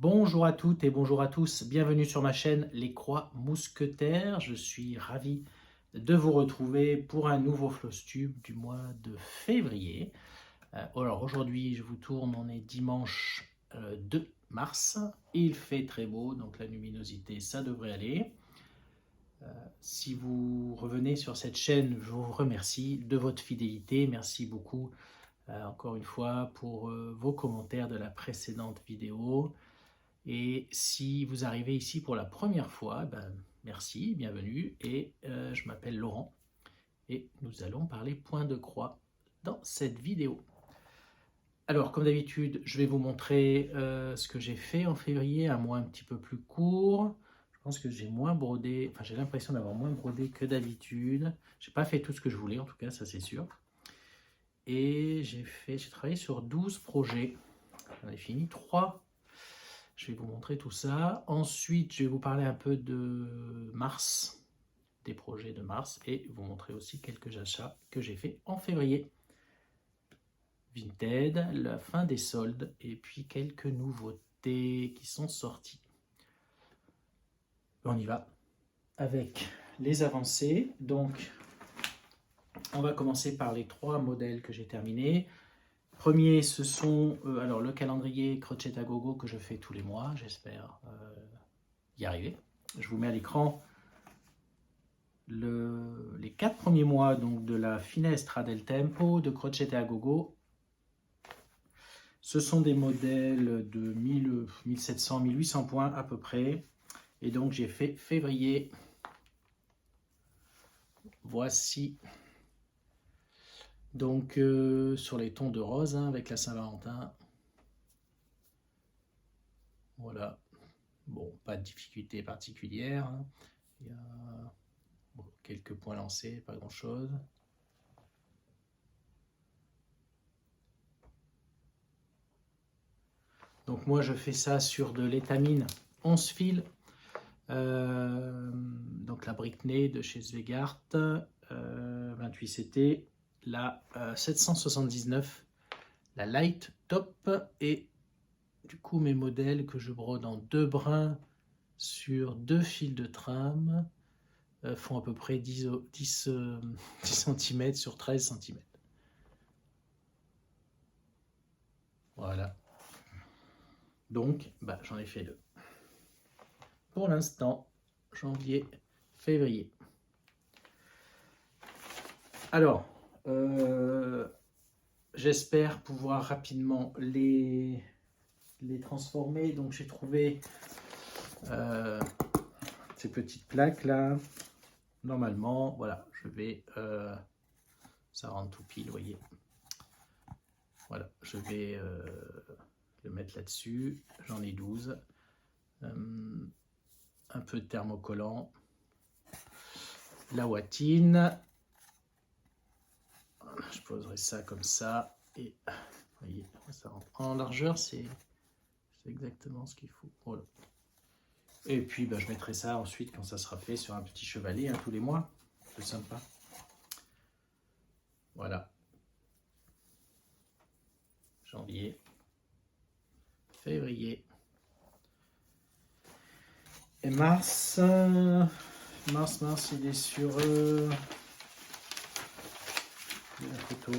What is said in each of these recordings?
Bonjour à toutes et bonjour à tous, bienvenue sur ma chaîne Les Croix Mousquetaires. Je suis ravi de vous retrouver pour un nouveau Flowstube du mois de février. Alors aujourd'hui je vous tourne, on est dimanche 2 mars, il fait très beau donc la luminosité ça devrait aller. Si vous revenez sur cette chaîne, je vous remercie de votre fidélité, merci beaucoup encore une fois pour vos commentaires de la précédente vidéo. Et si vous arrivez ici pour la première fois, merci, bienvenue, et je m'appelle Laurent, et nous allons parler point de croix dans cette vidéo. Alors, comme d'habitude, je vais vous montrer ce que j'ai fait en février, un mois un petit peu plus court. Je pense que j'ai moins brodé, enfin j'ai l'impression d'avoir moins brodé que d'habitude. J'ai pas fait tout ce que je voulais, en tout cas, ça c'est sûr. Et j'ai travaillé sur 12 projets. J'en ai fini 3. Je vais vous montrer tout ça. Ensuite, je vais vous parler un peu de mars, des projets de mars, et vous montrer aussi quelques achats que j'ai fait en février. Vinted, la fin des soldes, et puis quelques nouveautés qui sont sorties. On y va avec les avancées. Donc, on va commencer par les 3 modèles que j'ai terminés. Premier, ce sont alors le calendrier Crochet à Gogo que je fais tous les mois, j'espère y arriver. Je vous mets à l'écran les 4 premiers mois donc, de la Finestra del Tempo de Crochet à Gogo. Ce sont des modèles de 1700, 1800 points à peu près. Et donc j'ai fait février. Voici. Donc sur les tons de rose avec la Saint-Valentin. Voilà. Bon, pas de difficulté particulière. Il y a quelques points lancés, pas grand-chose. Donc moi je fais ça sur de l'étamine 11 fils. Donc la Brickney de chez Zweigart, 28 CT, la 779, la Light Top, et du coup mes modèles que je brode en 2 brins sur 2 fils de trame font à peu près 10 cm sur 13 cm. Voilà. Donc j'en ai fait 2. Pour l'instant, janvier, février. Alors, j'espère pouvoir rapidement les transformer. Donc j'ai trouvé ces petites plaques là. Normalement, voilà, je vais, ça rentre tout pile, vous voyez. Voilà, je vais le mettre là-dessus. J'en ai 12. Un peu de thermocollant. La watine. Je poserai ça comme ça. Et vous voyez, ça rentre. En largeur, c'est exactement ce qu'il faut. Voilà. Et puis je mettrai ça ensuite quand ça sera fait sur un petit chevalet tous les mois. C'est sympa. Voilà. Janvier, février et mars. Mars, il est sur la photo.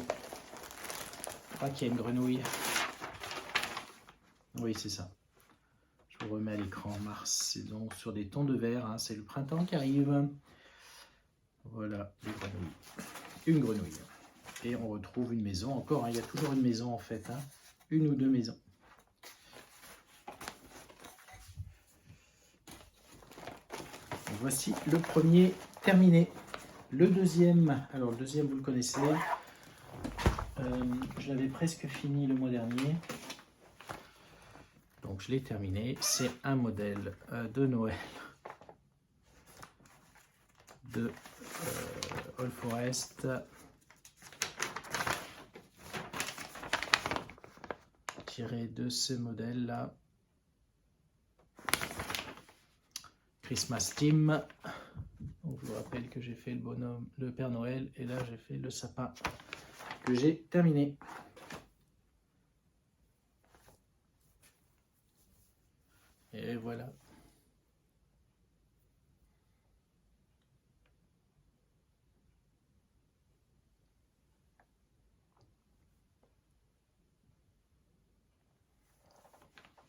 Je crois qu'il y a une grenouille. Oui, c'est ça. Je vous remets à l'écran. Mars, c'est donc sur des tons de vert. C'est le printemps qui arrive. Voilà, les grenouilles. Une grenouille. Et on retrouve une maison encore. Il y a toujours une maison en fait. Une ou 2 maisons. Donc, voici le premier terminé. Le deuxième, alors le deuxième vous le connaissez. Je l'avais presque fini le mois dernier. Donc je l'ai terminé. C'est un modèle de Noël de All Forest. Tiré de ce modèle là. Christmas Team. Donc, je vous rappelle que j'ai fait le bonhomme, le Père Noël, et là j'ai fait le sapin que j'ai terminé. Et voilà.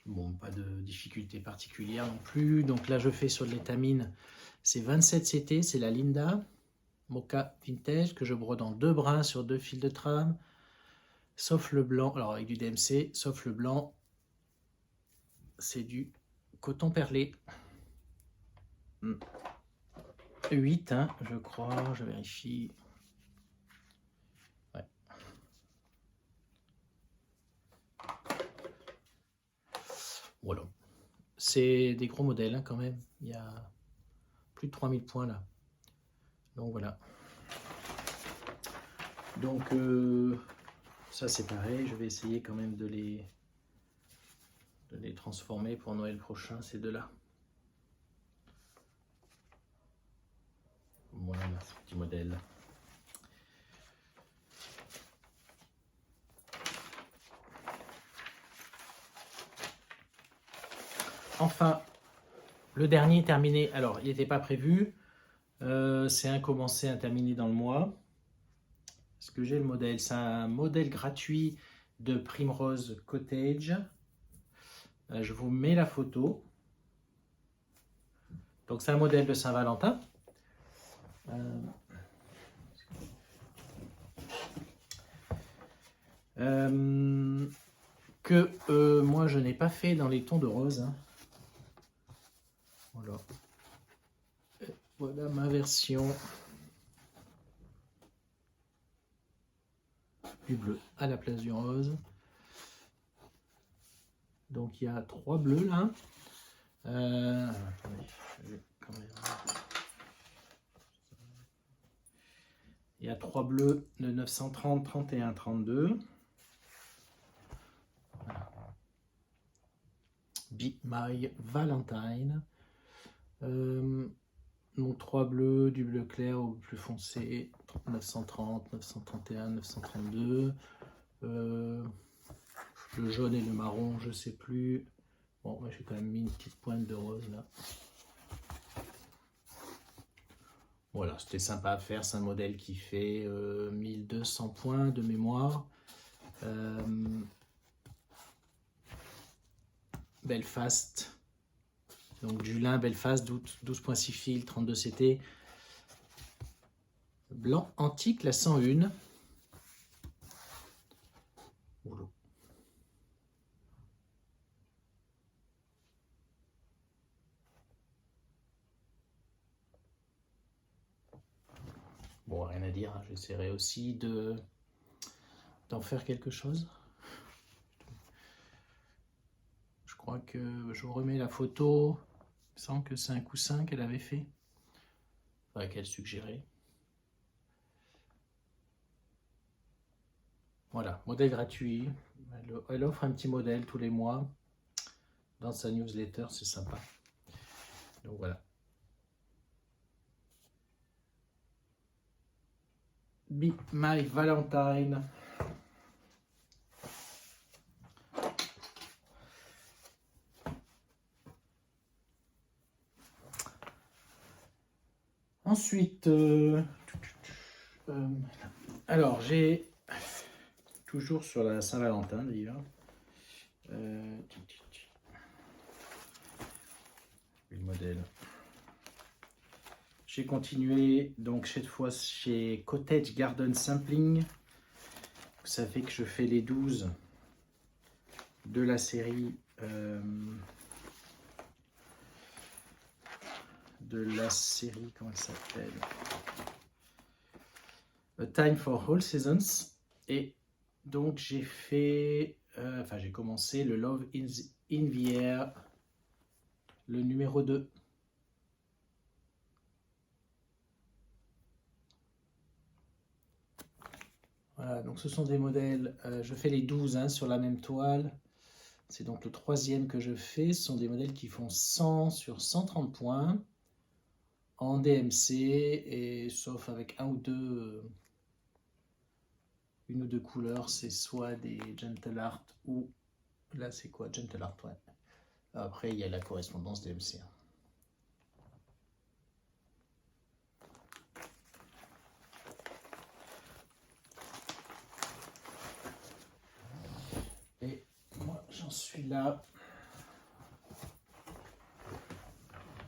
Bon, pas de difficulté particulière non plus. Donc là, je fais sur de l'étamine. C'est 27 CT, c'est la Linda Mocha Vintage que je brode en 2 brins sur 2 fils de trame. Sauf le blanc, alors avec du DMC, sauf le blanc, c'est du coton perlé. 8, hein, je crois, je vérifie. Ouais. Voilà. C'est des gros modèles hein, quand même. Il y a plus de 3000 points là. Donc voilà. Donc ça c'est pareil, je vais essayer quand même de les transformer pour Noël prochain, ces deux-là. Voilà, ce petit modèle. Enfin, le dernier terminé. Alors, il n'était pas prévu. C'est un commencé, un terminé dans le mois. Est-ce que j'ai le modèle? C'est un modèle gratuit de Primrose Cottage. Je vous mets la photo. Donc, c'est un modèle de Saint-Valentin. Que moi, je n'ai pas fait dans les tons de rose. Hein. Voilà. Voilà ma version du bleu à la place du rose. Donc il y a 3 bleus là. Attendez, quand même... Il y a 3 bleus de 930, 31, 32. Voilà. Be My Valentine. Donc 3 bleus, du bleu clair au plus foncé, 930, 931, 932. Le jaune et le marron, je sais plus. Bon, moi j'ai quand même mis une petite pointe de rose là. Voilà, c'était sympa à faire. C'est un modèle qui fait 1200 points de mémoire. Belfast. Donc du lin Belfast, 12.6 fils, 32 CT. Blanc antique, la 101. Oula. Bon, rien à dire, hein. J'essaierai aussi d'en faire quelque chose. Je crois que je vous remets la photo. Il me semble que c'est un coussin qu'elle avait fait. Enfin, qu'elle suggérait. Voilà, modèle gratuit. Elle offre un petit modèle tous les mois dans sa newsletter, c'est sympa. Donc voilà. Be My Valentine. Ensuite, alors j'ai toujours sur la Saint-Valentin d'ailleurs. Le modèle. J'ai continué donc cette fois chez Cottage Garden Sampling. Vous savez que je fais les 12 de la série comment elle s'appelle, A Time for All Seasons. Et donc j'ai fait, j'ai commencé le Love in the Air, le numéro 2. Voilà, donc ce sont des modèles, je fais les 12 hein, sur la même toile. C'est donc le 3e que je fais. Ce sont des modèles qui font 100 sur 130 points en DMC, et sauf avec une ou deux couleurs, c'est soit des Gentle Art ou, là c'est quoi, Gentle Art, ouais. Après, il y a la correspondance DMC. Et moi, j'en suis là.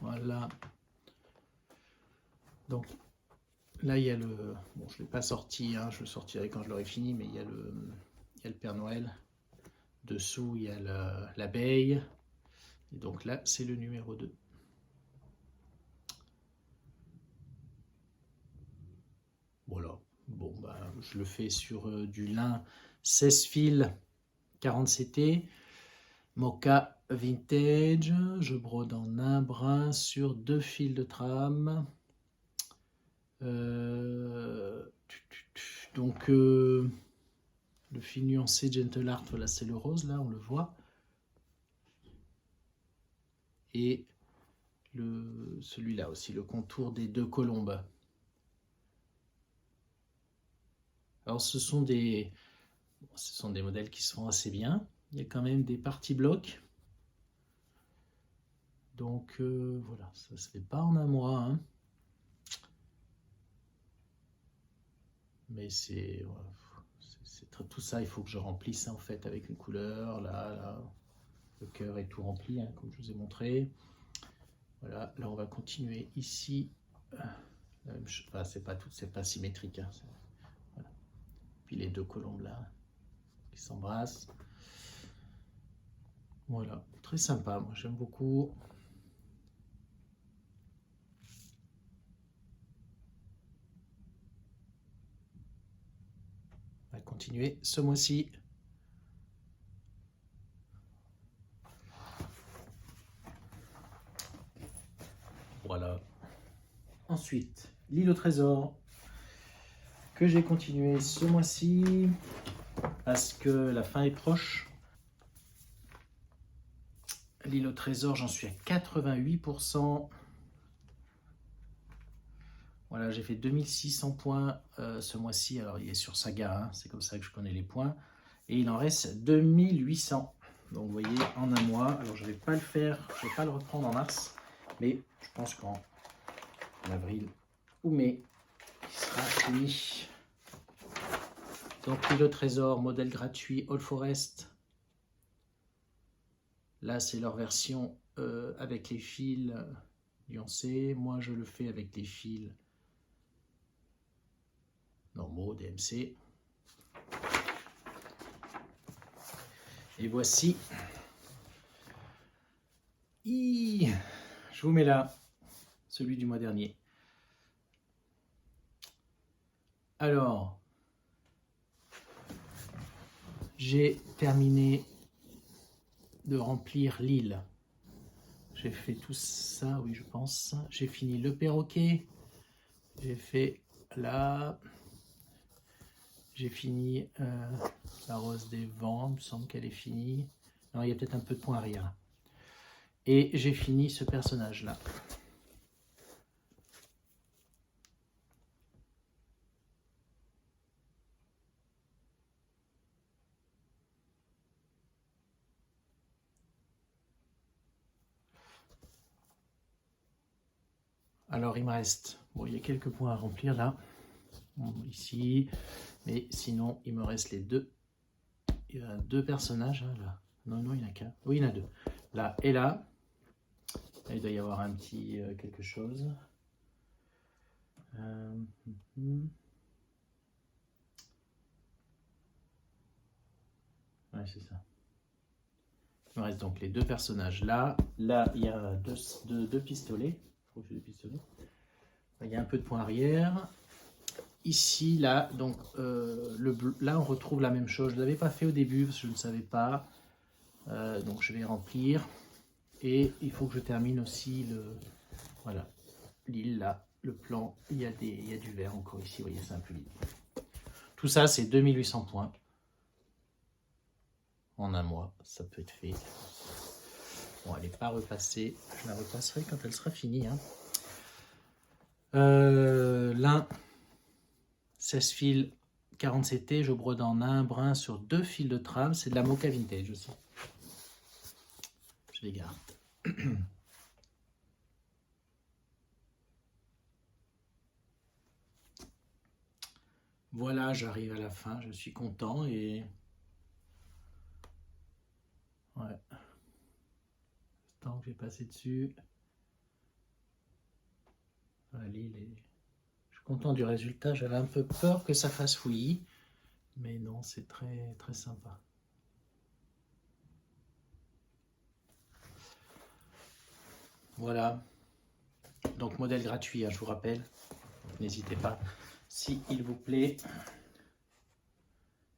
Voilà. Donc, là, il y a le... Bon, je ne l'ai pas sorti, hein, je le sortirai quand je l'aurai fini, mais il y a le Père Noël. Dessous, il y a l'abeille. Et donc là, c'est le numéro 2. Voilà. Bon, bah, je le fais sur du lin 16 fils 40 CT. Mocha vintage. Je brode en un brin sur 2 fils de trame. Donc, le fil nuancé Gentle Art, voilà, c'est le rose, là, on le voit. Et celui-là aussi, le contour des 2 colombes. Alors, ce sont des modèles qui se font assez bien. Il y a quand même des parties blocs. Donc, voilà, ça se fait pas en un mois, hein. Mais c'est tout ça, il faut que je remplisse en fait avec une couleur. Là, le cœur est tout rempli, hein, comme je vous ai montré. Voilà, là on va continuer ici. Enfin, c'est pas symétrique, hein, voilà. Puis les 2 colombes là qui s'embrassent. Voilà, très sympa, moi j'aime beaucoup. On va continuer ce mois-ci. Voilà. Ensuite, l'île au trésor que j'ai continué ce mois-ci parce que la fin est proche. L'île au trésor, j'en suis à 88%. Voilà, j'ai fait 2600 points ce mois-ci. Alors, il est sur Saga, hein, c'est comme ça que je connais les points. Et il en reste 2800. Donc, vous voyez, en un mois. Alors, je ne vais pas le faire, je ne vais pas le reprendre en mars. Mais je pense qu'en avril ou mai, il sera fini. Donc, l'île au trésor, modèle gratuit, All Forest. Là, c'est leur version avec les fils nuancés. Moi, je le fais avec les fils normaux, DMC. Et voici. Je vous mets là, celui du mois dernier. Alors, j'ai terminé de remplir l'île. J'ai fait tout ça, oui, je pense. J'ai fini le perroquet. J'ai fait là. J'ai fini la rose des vents. Il me semble qu'elle est finie. Non, il y a peut-être un peu de point arrière. Et j'ai fini ce personnage-là. Alors, il me reste... Bon, il y a quelques points à remplir là. Bon, ici. Mais sinon, il me reste les 2. Il y a 2 personnages, hein, là. Non, il n'y en a qu'un. Oui, il y en a 2. Là et là. Là, il doit y avoir un petit quelque chose. Ouais, c'est ça. Il me reste donc les 2 personnages là. Là, il y a deux pistolets. Il y a un peu de point arrière. Ici, là, donc là, on retrouve la même chose. Je ne l'avais pas fait au début parce que je ne savais pas. Donc, je vais remplir. Et il faut que je termine aussi voilà, l'île là, le plan. Il y a du vert encore ici. Vous voyez, c'est un peu vide. Tout ça, c'est 2800 points. En un mois, ça peut être fait. Bon, elle n'est pas repassée. Je la repasserai quand elle sera finie. Hein. Lin, 16 fils 40 CT. Je brode en un brin sur 2 fils de trame. C'est de la Mocha vintage aussi. les garde. Voilà, j'arrive à la fin, je suis content et ouais, le temps que j'ai passé dessus, allez, je suis content du résultat. J'avais un peu peur que ça fasse fouillis, mais non, c'est très très sympa. Voilà, donc modèle gratuit, hein, je vous rappelle, n'hésitez pas s'il vous plaît.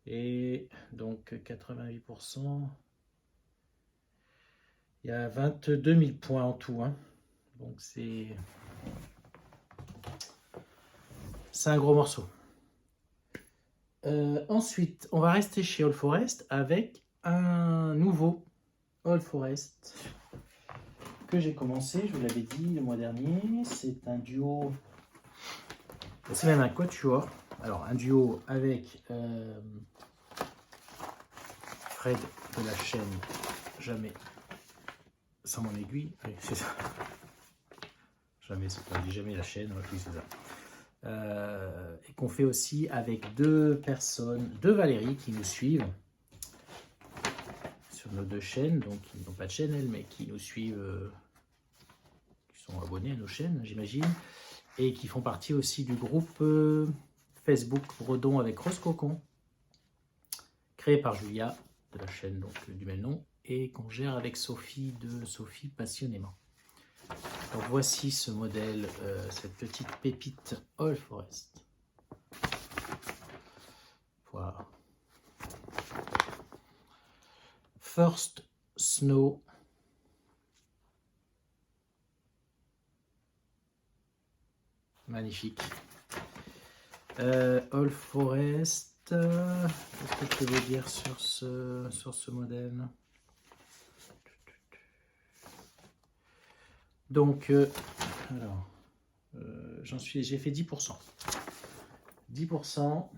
Et donc 88%, il y a 22 000 points en tout, hein. Donc c'est un gros morceau. Ensuite, on va rester chez All Forest avec un nouveau All Forest que j'ai commencé, je vous l'avais dit le mois dernier. C'est un duo, c'est même un quatuor. Alors un duo avec Fred de la chaîne Jamais sans mon aiguille. Oui, c'est ça. Jamais, c'est pas, jamais la chaîne, oui, c'est ça. Et qu'on fait aussi avec deux personnes, deux Valérie qui nous suivent sur nos deux chaînes, donc qui n'ont pas de chaîne elles, mais qui nous suivent, qui sont abonnés à nos chaînes, j'imagine, et qui font partie aussi du groupe Facebook Bredon avec Rose Cocon, créé par Julia de la chaîne donc du même nom, et qu'on gère avec Sophie de Sophie Passionnément. Donc voici ce modèle, cette petite pépite All Forest. Voilà. First Snow. Magnifique. All Forest. Qu'est-ce que je peux vous dire sur ce modèle? Donc, alors, j'ai fait 10%. 10%,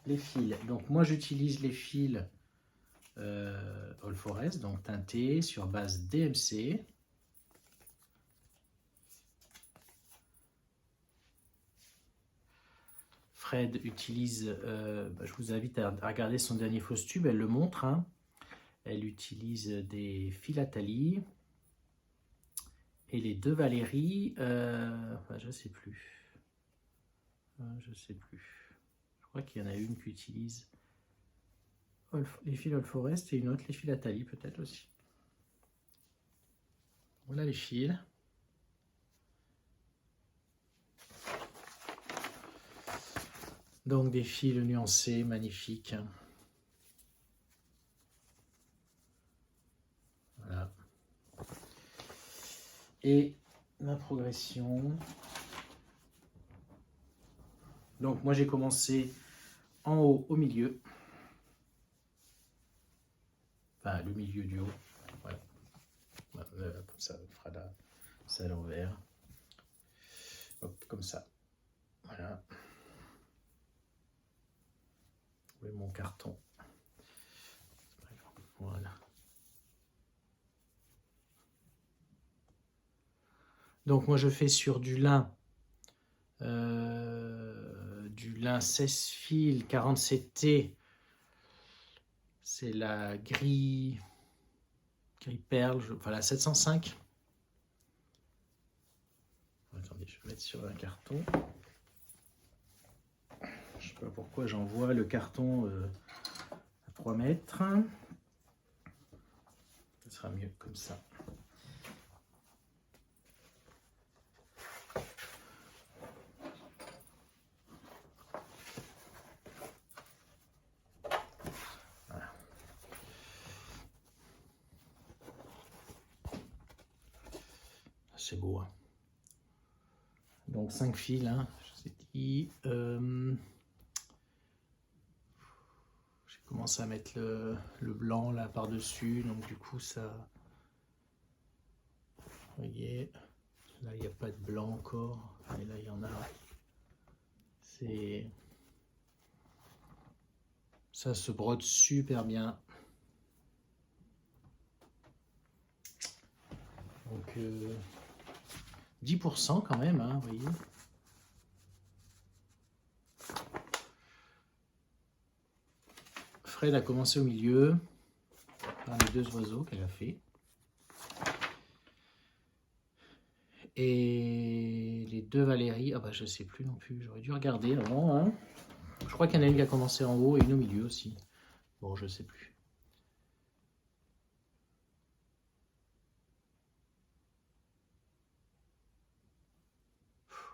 les fils. Donc, moi, j'utilise les fils All Forest, donc teintés sur base DMC. Fred utilise, je vous invite à regarder son dernier fausse tube, elle le montre. Hein. Elle utilise des fils à talis. Et les deux Valérie, je sais plus. Je sais plus. Je crois qu'il y en a une qui utilise les fils All Forest et une autre les fils à talis peut-être aussi. Voilà les fils. Donc des fils nuancés, magnifiques. Voilà. Et la progression. Donc moi j'ai commencé en haut au milieu. Enfin le milieu du haut. Voilà. Comme ça, on fera ça à l'envers. Hop, comme ça. Voilà. Où est mon carton? Voilà. Donc moi je fais sur du lin 16 fils 47T. C'est la gris perle, enfin la 705. Attendez, je vais mettre sur un carton. Je sais pas pourquoi j'envoie le carton à 3 mètres. Ce sera mieux comme ça. Voilà. C'est beau. Hein. Donc 5 fils, hein, je vous ai dit. J'ai commencé à mettre le blanc là par-dessus, donc du coup ça... Vous voyez, là il n'y a pas de blanc encore, mais là il y en a. Ça se brode super bien. 10% quand même, hein, vous voyez. Fred a commencé au milieu, par les 2 oiseaux qu'elle a fait. Et les 2 Valérie, ah bah je sais plus non plus, j'aurais dû regarder avant. Hein. Je crois qu'il y en a une qui a commencé en haut et une au milieu aussi. Bon, je sais plus.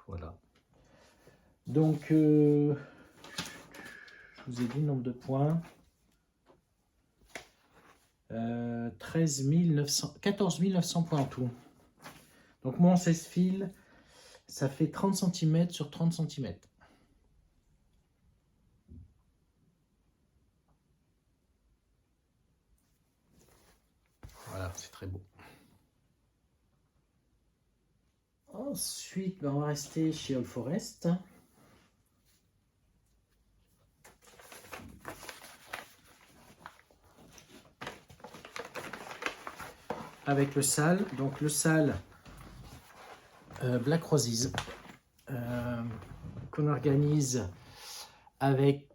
Voilà. Donc, je vous ai dit le nombre de points. 14 900 points en tout. Donc moi en 16 fils, ça fait 30 cm sur 30 cm. Voilà, c'est très beau. Ensuite, on va rester chez All Forest. Avec le sale, donc le sale Black Roses qu'on organise avec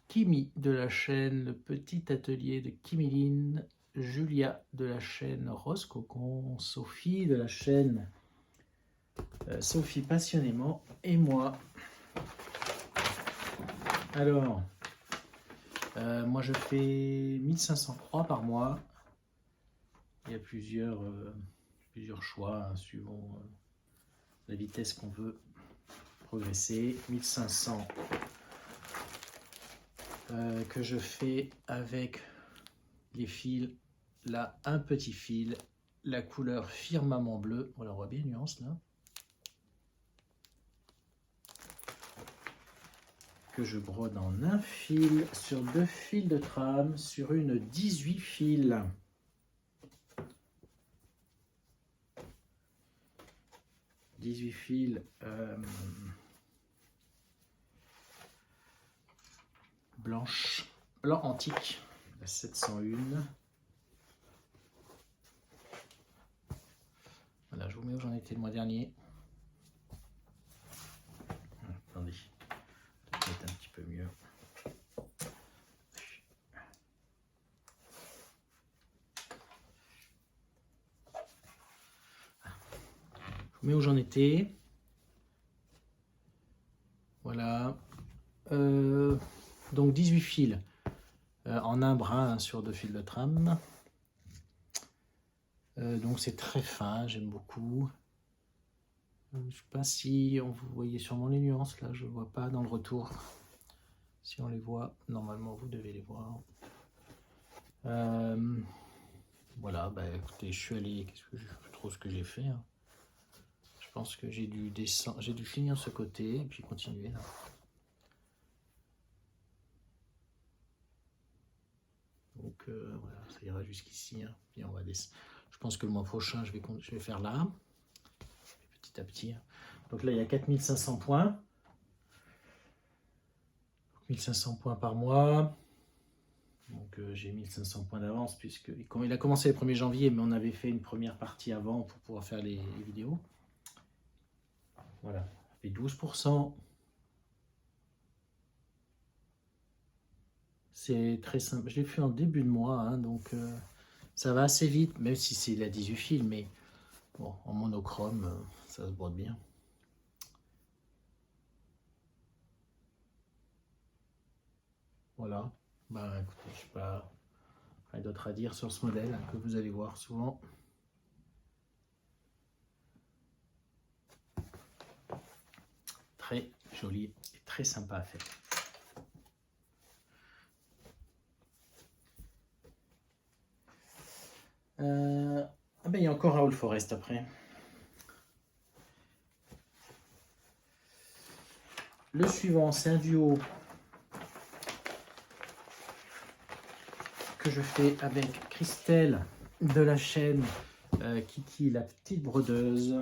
Kimi de la chaîne Le Petit Atelier de Kimiline, Julia de la chaîne Rose Cocon, Sophie de la chaîne Sophie Passionnément et moi. Alors, moi je fais 1500 croix par mois. Il y a plusieurs choix hein, suivant la vitesse qu'on veut progresser. 1500 que je fais avec les fils, là un petit fil, la couleur firmament bleu, voilà on voit bien les nuances là, que je brode en un fil sur 2 fils de trame sur une 18 fils. Fils blanc antique, la 701. Voilà, je vous mets où j'en étais le mois dernier. Attendez, peut-être un petit peu mieux. Je vous mets où j'en étais. Voilà. Donc 18 fils en un brin hein, sur 2 fils de trame. Donc c'est très fin, j'aime beaucoup. Je ne sais pas si vous voyez sûrement les nuances là, je ne vois pas dans le retour. Si on les voit, normalement vous devez les voir. Voilà, bah écoutez, je suis allé, qu'est-ce que je sais plus trop ce que j'ai fait. Hein. Je pense que j'ai dû descendre, j'ai dû finir ce côté et puis continuer là. Donc voilà, ça ira jusqu'ici. Hein. Puis on va descendre. Je pense que le mois prochain, je vais faire là, petit à petit. Hein. Donc là, il y a 4500 points. 1500 points par mois. Donc j'ai 1500 points d'avance puisque il a commencé le 1er janvier, mais on avait fait une première partie avant pour pouvoir faire les vidéos. Voilà, ça fait 12%. C'est très simple. Je l'ai fait en début de mois, hein, donc ça va assez vite, même si c'est la 18 fils, mais bon, en monochrome, ça se brode bien. Voilà. Bah écoutez, je sais pas rien d'autre à dire sur ce modèle hein, que vous allez voir souvent. Très joli et très sympa à faire. Ah ben il y a encore un All Forest après. Le suivant, c'est un duo que je fais avec Christelle de la chaîne Kiki la petite brodeuse.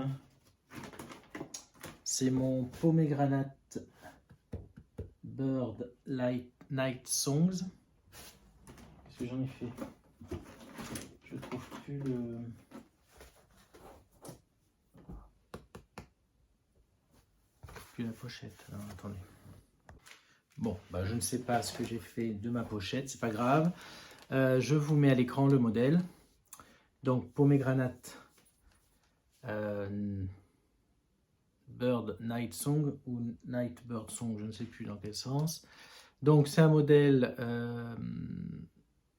C'est mon Pomegranate Bird Night Songs. Qu'est-ce que j'en ai fait? Je trouve plus le... plus la pochette. Alors, attendez. Bon, bah, je ne sais pas ce que j'ai fait de ma pochette, c'est pas grave. Je vous mets à l'écran le modèle. Donc, Pomegranate Bird Night Song ou Night Bird Song, je ne sais plus dans quel sens. Donc, c'est un modèle,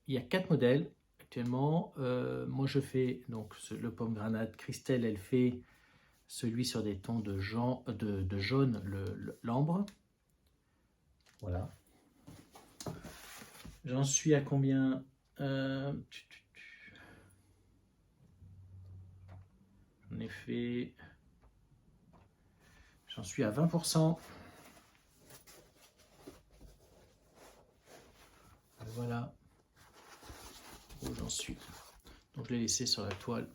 il y a 4 modèles actuellement. Moi, je fais donc le Pomegranate. Christelle, elle fait celui sur des tons de jaune, l'ambre. Voilà. J'en suis à combien? J'en ai fait... J'en suis à 20%. Voilà où j'en suis. Donc je l'ai laissé sur la toile.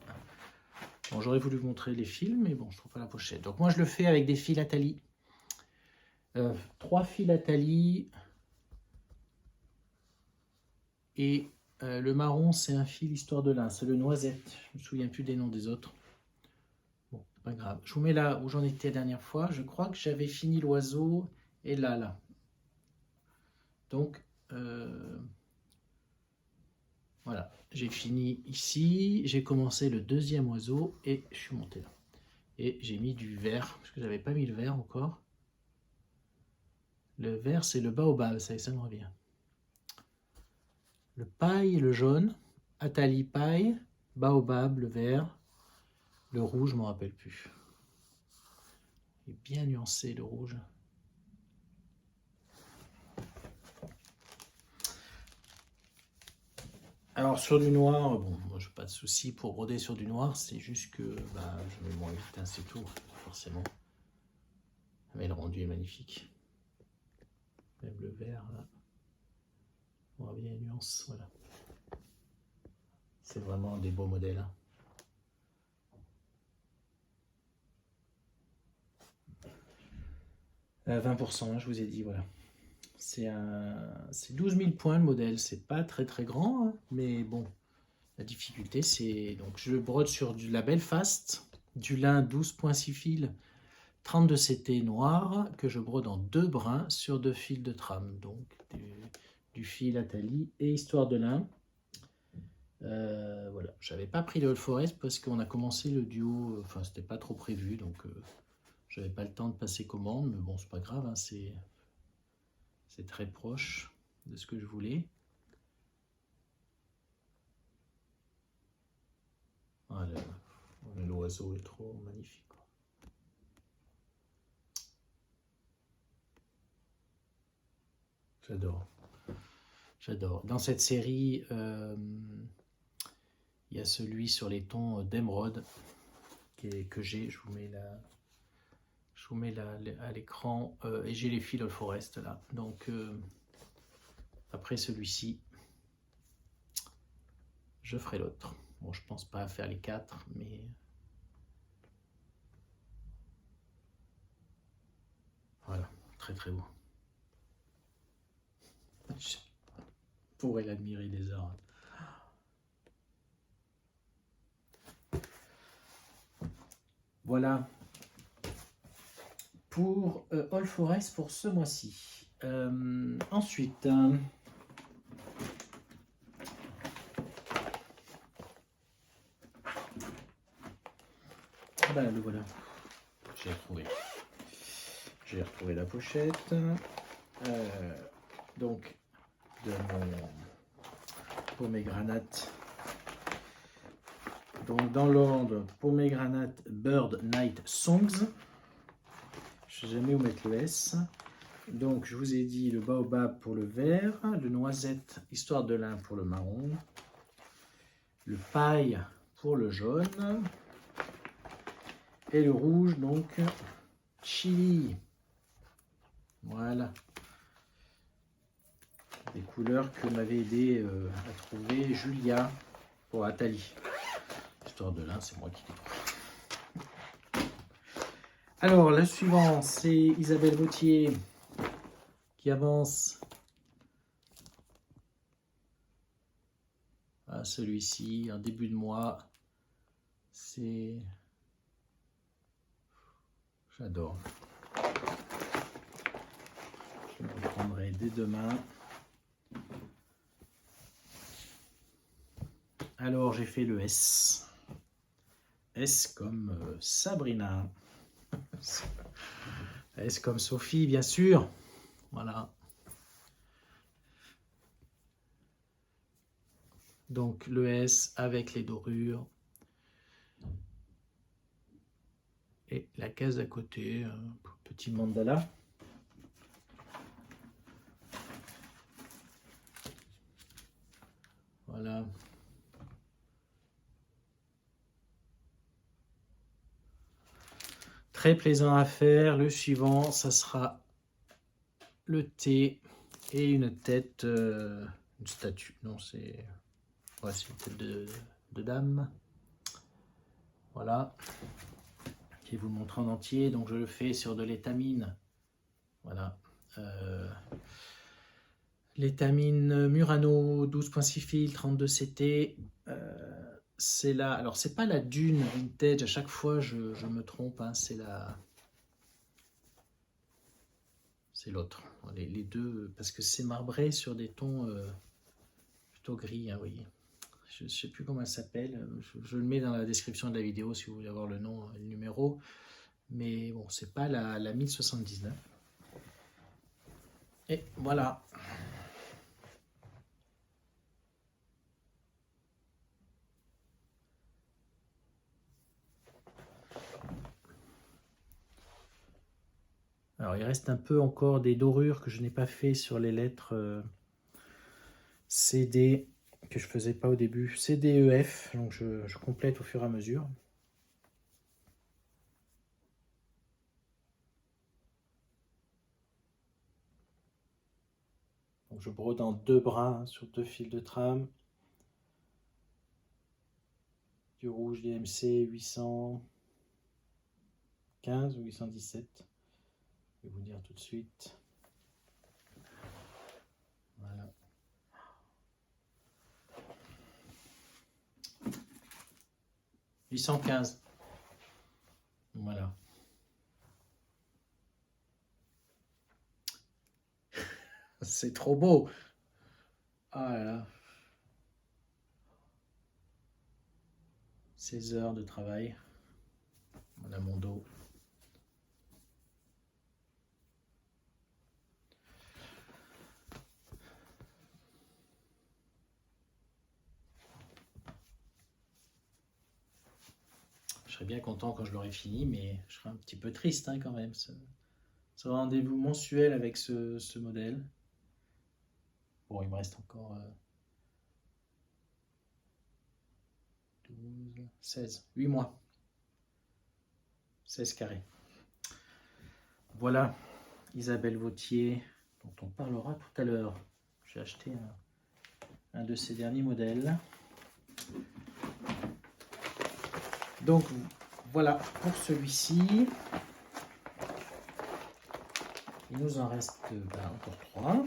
Bon, j'aurais voulu vous montrer les fils, mais bon, je trouve pas la pochette. Donc moi, je le fais avec des fils Atali. 3 fils Atali. Et le marron, c'est un fil Histoire de lin. C'est le noisette. Je me souviens plus des noms des autres. Bon, pas grave. Je vous mets là où j'en étais la dernière fois. Je crois que j'avais fini l'oiseau. Et là. Donc, voilà. J'ai fini ici. J'ai commencé le deuxième oiseau. Et je suis monté là. Et j'ai mis du vert. Parce que j'avais pas mis le vert encore. Le vert, c'est le baobab. Ça me revient. Le paille, le jaune. Atali paille. Baobab, le vert. Le rouge, je ne m'en rappelle plus. Il est bien nuancé, le rouge. Alors, sur du noir, bon, moi, je n'ai pas de souci pour broder sur du noir. C'est juste que je mets moins vite, hein, c'est tout, forcément. Mais le rendu est magnifique. Même le vert, là. On voit bien les nuances, voilà. C'est vraiment des beaux modèles. Hein. « 20%, je vous ai dit, voilà. C'est 12 000 points le modèle, c'est pas très grand, hein, mais bon, la difficulté c'est, donc je brode sur la Belfast, du lin 12,6 fils, 32 CT noir, que je brode en 2 brins sur 2 fils de trame, donc du fil Atali et Histoire de lin. Voilà, j'avais pas pris le All Forest parce qu'on a commencé le duo, enfin c'était pas trop prévu, donc j'avais pas le temps de passer commande, mais bon c'est pas grave, hein, c'est très proche de ce que je voulais. Voilà, l'oiseau est trop magnifique. J'adore. J'adore. Dans cette série, il y a celui sur les tons d'émeraude que j'ai. Je vous mets là à l'écran. Et j'ai les fils All Forest là. Donc, après celui-ci, je ferai l'autre. Bon, je pense pas à faire les 4, mais... Voilà, très beau. Je pourrais l'admirer des heures. Voilà pour All Forest pour ce mois-ci. Ensuite, ah ben, le voilà. J'ai retrouvé la pochette. Donc, de mon Pomegranate. Donc, dans l'ordre, Pomegranate Bird Night Songs. Je ne sais jamais où mettre le S. Donc, je vous ai dit le baobab pour le vert, le noisette Histoire de lin pour le marron, le paille pour le jaune, et le rouge, donc, chili. Voilà. Des couleurs que m'avait aidé à trouver Julia pour Atali. Histoire de lin, c'est moi qui l'ai trouvé. Alors, la suivante, c'est Isabelle Vautier qui avance à celui-ci, en début de mois. C'est... J'adore. Je le reprendrai dès demain. Alors, j'ai fait le S. S comme Sabrina. S comme Sophie, bien sûr. Voilà. Donc, le S avec les dorures. Et la case d'à côté, petit mandala. Voilà. Très plaisant à faire. Le suivant, ça sera le T et une tête, une statue. Non, c'est ouais, une tête de dame. Voilà. Je vais vous le montrer en entier. Donc, je le fais sur de l'étamine. Voilà. L'étamine Murano 12.6 fil 32 CT. C'est là. Alors, c'est pas la Dune Vintage. À chaque fois, je me trompe. Hein, c'est la. C'est l'autre. Les deux, parce que c'est marbré sur des tons plutôt gris. Hein, oui. Je ne sais plus comment elle s'appelle. Je le mets dans la description de la vidéo si vous voulez avoir le nom et le numéro. Mais bon, c'est pas la 1079. Et voilà. Alors, il reste un peu encore des dorures que je n'ai pas fait sur les lettres CD, que je faisais pas au début. CDEF, donc je complète au fur et à mesure. Donc, je brode en deux brins sur deux fils de trame. Du rouge DMC 815 ou 817. Je vais vous dire tout de suite. Voilà. « 815 ». Voilà. C'est trop beau. Ah là là. 16 heures de travail. Voilà mon dos. Je serais bien content quand je l'aurai fini, mais je serais un petit peu triste hein, quand même. Ce rendez-vous mensuel avec ce modèle. Bon, il me reste encore 12, 16, 8 mois. 16 carrés. Voilà, Isabelle Vautier, dont on parlera tout à l'heure. J'ai acheté un de ses derniers modèles. Donc, voilà pour celui-ci. Il nous en reste encore 3.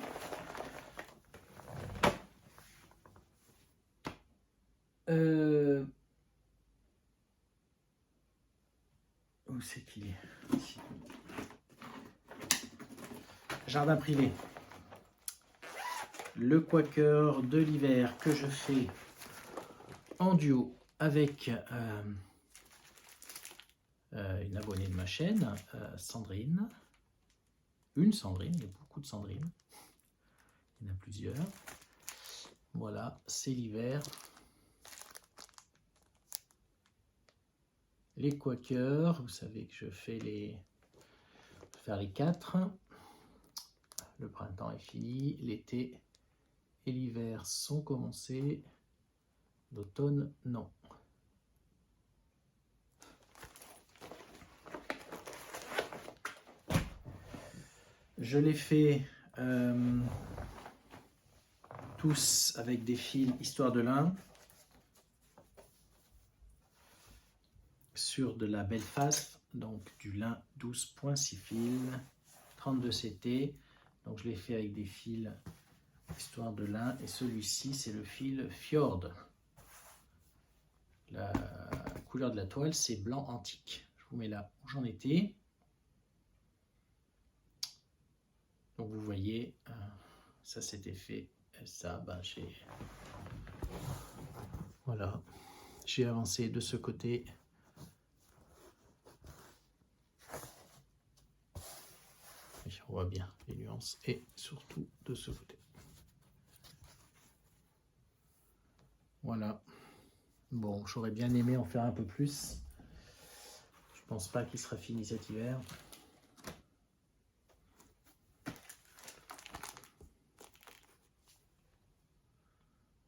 Où c'est qu'il est, ici. Jardin privé. Le Quaker de l'hiver que je fais en duo avec une abonnée de ma chaîne, Sandrine. Une Sandrine, il y a beaucoup de Sandrine. Il y en a plusieurs. Voilà, c'est l'hiver. Les Quakers, vous savez que je fais faire les 4. Le printemps est fini, l'été et l'hiver sont commencés. L'automne, non. Je les fais tous avec des fils Histoire de lin sur de la Belfast, donc du lin 12.6 fils, 32 CT. Donc je les fais avec des fils Histoire de lin et celui-ci c'est le fil Fjord. La couleur de la toile c'est blanc antique. Je vous mets là où j'en étais. Donc vous voyez, ça c'était fait, et ça, ben, voilà, j'ai avancé de ce côté. Oui, on voit bien les nuances, et surtout de ce côté. Voilà. Bon, j'aurais bien aimé en faire un peu plus. Je pense pas qu'il sera fini cet hiver.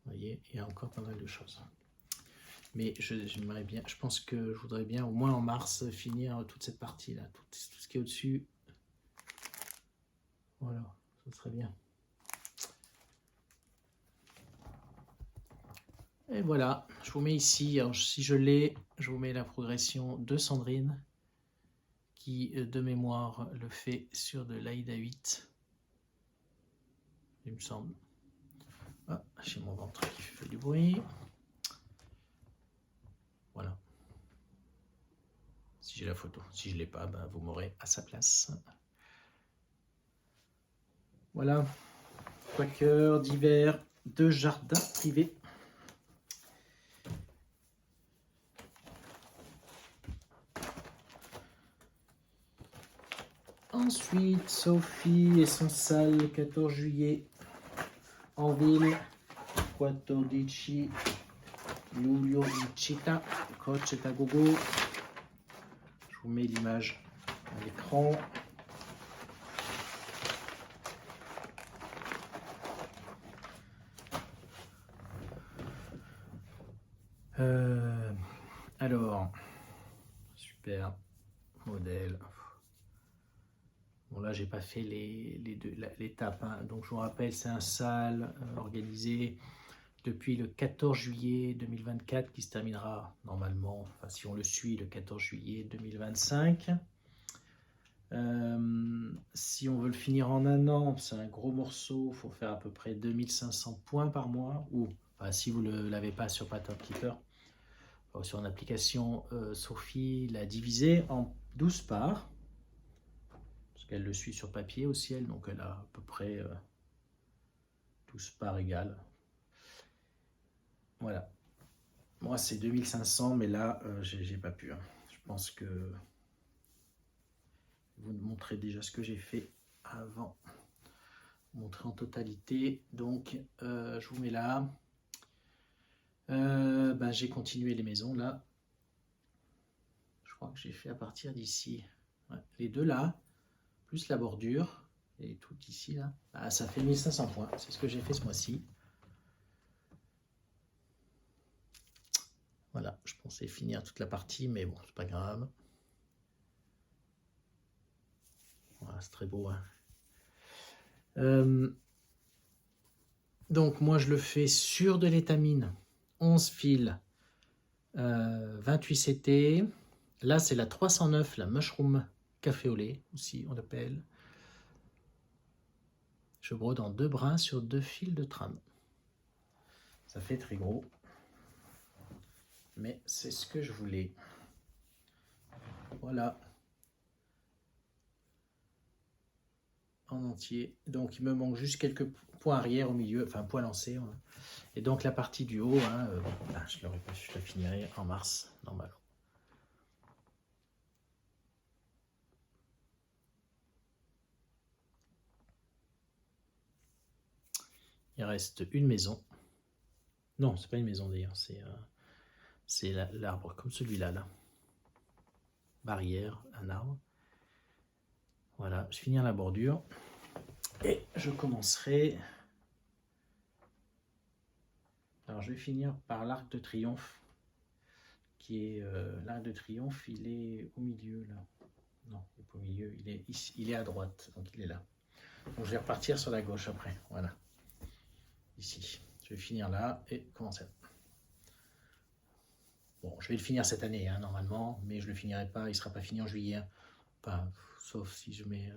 Vous voyez, il y a encore pas mal de choses. Mais j'aimerais bien, je pense que je voudrais bien au moins en mars finir toute cette partie là, tout ce qui est au-dessus. Voilà, ça serait bien. Et voilà, je vous mets ici, alors si je l'ai, je vous mets la progression de Sandrine, qui de mémoire le fait sur de l'Aïda 8, il me semble. Ah, j'ai mon ventre qui fait du bruit. Voilà. Si j'ai la photo. Si je ne l'ai pas, ben, vous m'aurez à sa place. Voilà. Quaker d'hiver de jardin privé. Ensuite, Sophie et son salle le 14 juillet en ville. 14 luglio in città, Coach et Gogo. Je vous mets l'image à l'écran. Alors, super modèle. Bon, là, j'ai pas fait l'étape. Hein. Donc, je vous rappelle, c'est un salle organisé depuis le 14 juillet 2024 qui se terminera normalement, enfin, si on le suit, le 14 juillet 2025. Si on veut le finir en un an, c'est un gros morceau, il faut faire à peu près 2500 points par mois, ou enfin, si vous ne l'avez pas sur Pattern Keeper, sur une application, Sophie l'a divisé en 12 parts, parce qu'elle le suit sur papier aussi, elle, donc elle a à peu près 12 parts égales. Voilà. Moi, c'est 2500, mais là, j'ai pas pu. Hein. Je pense que vous montrez déjà ce que j'ai fait avant. Montrer en totalité. Donc, je vous mets là. Ben, j'ai continué les maisons là. Je crois que j'ai fait à partir d'ici. Ouais, les deux là, plus la bordure. Et tout ici là. Ah, ça fait 1500 points. C'est ce que j'ai fait ce mois-ci. Voilà, je pensais finir toute la partie, mais bon, c'est pas grave. Voilà, c'est très beau. Hein. Donc, moi, je le fais sur de l'étamine. 11 fils, 28 CT. Là, c'est la 309, la Mushroom Café au lait, aussi on l'appelle. Je brode en 2 brins sur 2 fils de trame. Ça fait très gros. Mais c'est ce que je voulais. Voilà. En entier. Donc, il me manque juste quelques points arrière au milieu, enfin, point lancé. Hein. Et donc, la partie du haut, hein, je la finirai en mars, normalement. Il reste une maison. Non, c'est pas une maison d'ailleurs, c'est l'arbre comme celui-là. Là. Barrière, un arbre. Voilà, je finis la bordure. Et je commencerai. Alors, je vais finir par l'arc de triomphe. Qui est l'arc de triomphe, il est au milieu là. Non, il n'est pas au milieu, il est ici, il est à droite, donc il est là. Donc je vais repartir sur la gauche après, voilà. Ici, je vais finir là et commencer. Bon, je vais le finir cette année, hein, normalement, mais je ne le finirai pas, il ne sera pas fini en juillet. Hein. Enfin, sauf si je mets...